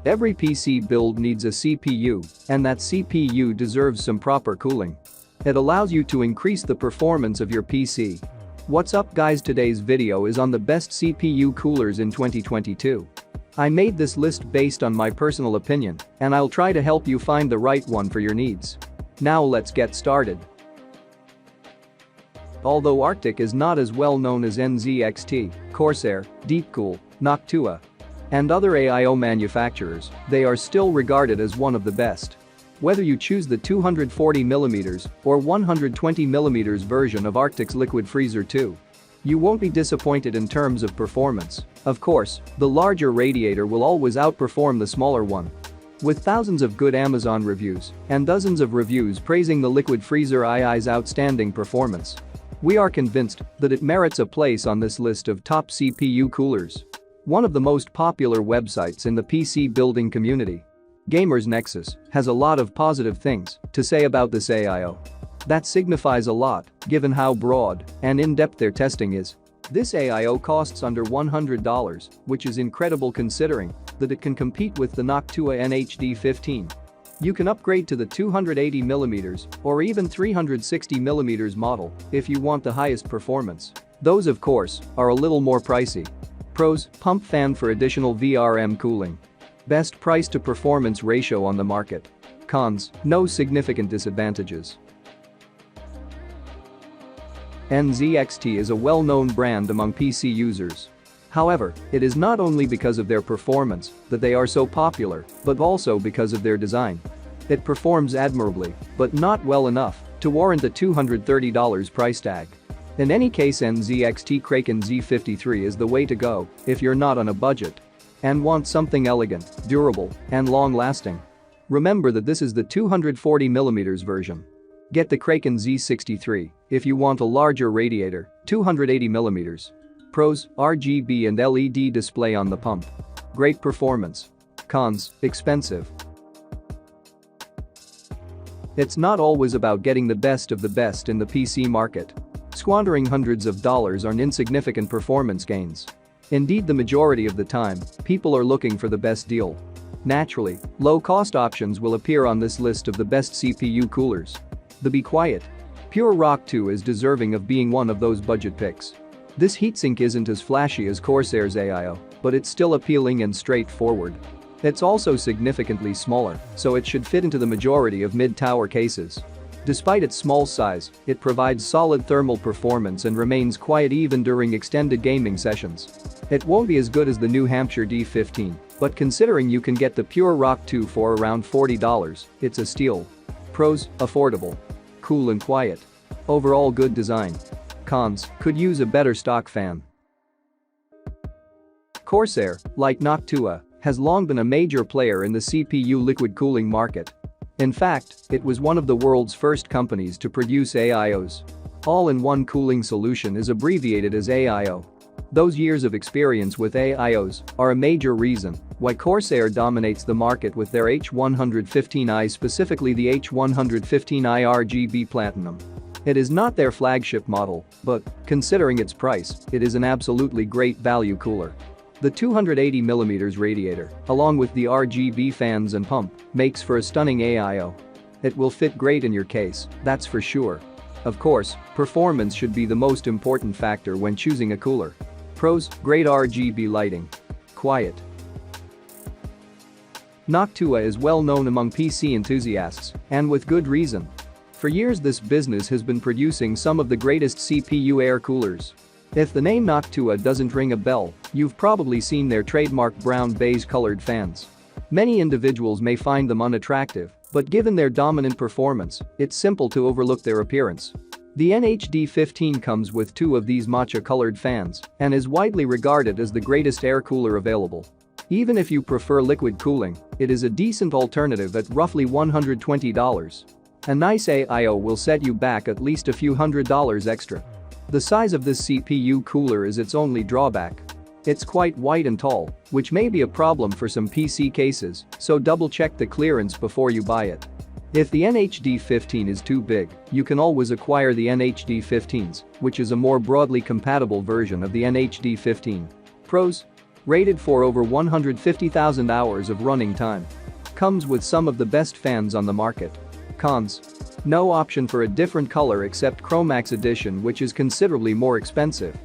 Every PC build needs a CPU, and that CPU deserves some proper cooling. It allows you to increase the performance of your PC. What's up guys, today's video is on the best CPU coolers in 2022. I made this list based on my personal opinion, and I'll try to help you find the right one for your needs. Now let's get started. Although Arctic is not as well known as NZXT, Corsair, Deepcool, Noctua, and other AIO manufacturers, they are still regarded as one of the best. Whether you choose the 240mm or 120mm version of Arctic's Liquid Freezer 2, you won't be disappointed in terms of performance. Of course, the larger radiator will always outperform the smaller one. With thousands of good Amazon reviews and dozens of reviews praising the Liquid Freezer II's outstanding performance, we are convinced that it merits a place on this list of top CPU coolers. One of the most popular websites in the PC building community, Gamers Nexus, has a lot of positive things to say about this AIO. That signifies a lot, given how broad and in-depth their testing is. This AIO costs under $100, which is incredible considering that it can compete with the Noctua NH-D15. You can upgrade to the 280mm or even 360mm model if you want the highest performance. Those, of course, are a little more pricey. Pros: pump fan for additional VRM cooling. Best price to performance ratio on the market. Cons: no significant disadvantages. NZXT is a well-known brand among PC users. However, it is not only because of their performance that they are so popular, but also because of their design. It performs admirably, but not well enough to warrant the $230 price tag. In any case, NZXT Kraken Z53 is the way to go if you're not on a budget and want something elegant, durable, and long-lasting. Remember that this is the 240mm version. Get the Kraken Z53 if you want a larger radiator, 280mm. Pros: RGB and LED display on the pump. Great performance. Cons: expensive. It's not always about getting the best of the best in the PC market. Squandering hundreds of dollars on insignificant performance gains. Indeed, the majority of the time, people are looking for the best deal. Naturally, low-cost options will appear on this list of the best CPU coolers. The Be Quiet Pure Rock 2 is deserving of being one of those budget picks. This heatsink isn't as flashy as Corsair's AIO, but it's still appealing and straightforward. It's also significantly smaller, so it should fit into the majority of mid-tower cases. Despite its small size, it provides solid thermal performance and remains quiet even during extended gaming sessions. It won't be as good as the New Hampshire D15, but considering you can get the Pure Rock 2 for around $40, it's a steal. Pros: affordable. Cool and quiet. Overall good design. Cons: could use a better stock fan. Corsair, like Noctua, has long been a major player in the CPU liquid cooling market. In fact, it was one of the world's first companies to produce AIOs. All-in-one cooling solution is abbreviated as AIO. Those years of experience with AIOs are a major reason why Corsair dominates the market with their H115i, specifically the H115i RGB Platinum. It is not their flagship model, but, considering its price, it is an absolutely great value cooler. The 280mm radiator, along with the RGB fans and pump, makes for a stunning AIO. It will fit great in your case, that's for sure. Of course, performance should be the most important factor when choosing a cooler. Pros: great RGB lighting. Quiet. Noctua is well known among PC enthusiasts, and with good reason. For years this business has been producing some of the greatest CPU air coolers. If the name Noctua doesn't ring a bell, you've probably seen their trademark brown-beige colored fans. Many individuals may find them unattractive, but given their dominant performance, it's simple to overlook their appearance. The NH-D15 comes with two of these matcha-colored fans and is widely regarded as the greatest air cooler available. Even if you prefer liquid cooling, it is a decent alternative at roughly $120. A nice AIO will set you back at least a few $100s extra. The size of this CPU cooler is its only drawback. It's quite wide and tall, which may be a problem for some PC cases, so double-check the clearance before you buy it. If the NH-D15 is too big, you can always acquire the NH-D15s, which is a more broadly compatible version of the NH-D15. Pros: Rated for over 150,000 hours of running time. Comes with some of the best fans on the market. Cons. No option for a different color except Chromax edition, which is considerably more expensive.